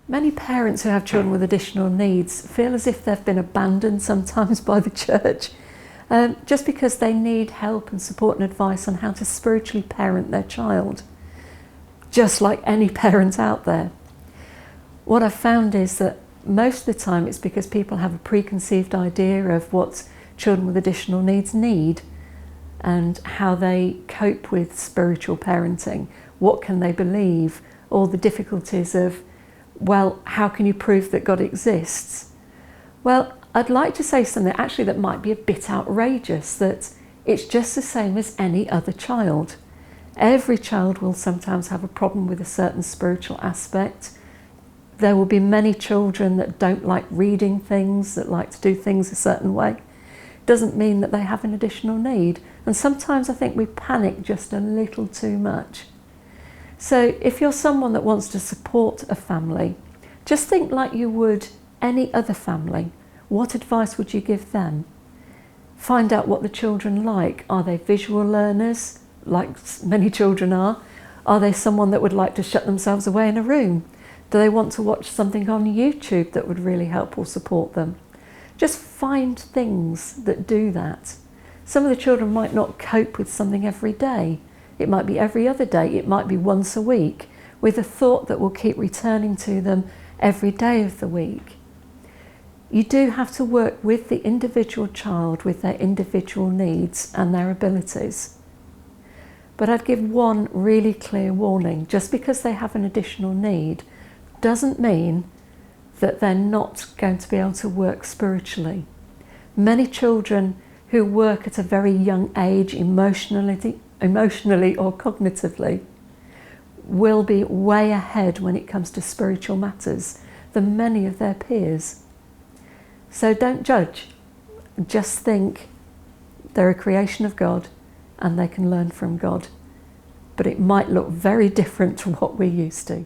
Many parents who have children with additional needs feel as if they've been abandoned sometimes by the church, just because they need help and support and advice on how to spiritually parent their child, just like any parent out there. What I've found is that most of the time it's because people have a preconceived idea of what children with additional needs need and how they cope with spiritual parenting. What can they believe? All the difficulties of, well, how can you prove that God exists? Well, I'd like to say something actually that might be a bit outrageous, that it's just the same as any other child. Every child will sometimes have a problem with a certain spiritual aspect. There will be many children that don't like reading things, that like to do things a certain way. Doesn't mean that they have an additional need. And sometimes I think we panic just a little too much. So if you're someone that wants to support a family, just think like you would any other family. What advice would you give them? Find out what the children like. Are they visual learners, like many children are? Are they someone that would like to shut themselves away in a room? Do they want to watch something on YouTube that would really help or support them? Just find things that do that. Some of the children might not cope with something every day. It might be every other day, it might be once a week, with a thought that will keep returning to them every day of the week. You do have to work with the individual child, with their individual needs and their abilities. But I'd give one really clear warning. Just because they have an additional need doesn't mean that they're not going to be able to work spiritually. Many children who work at a very young age, emotionally or cognitively, will be way ahead when it comes to spiritual matters than many of their peers. So don't judge, just think they're a creation of God and they can learn from God. But it might look very different to what we're used to.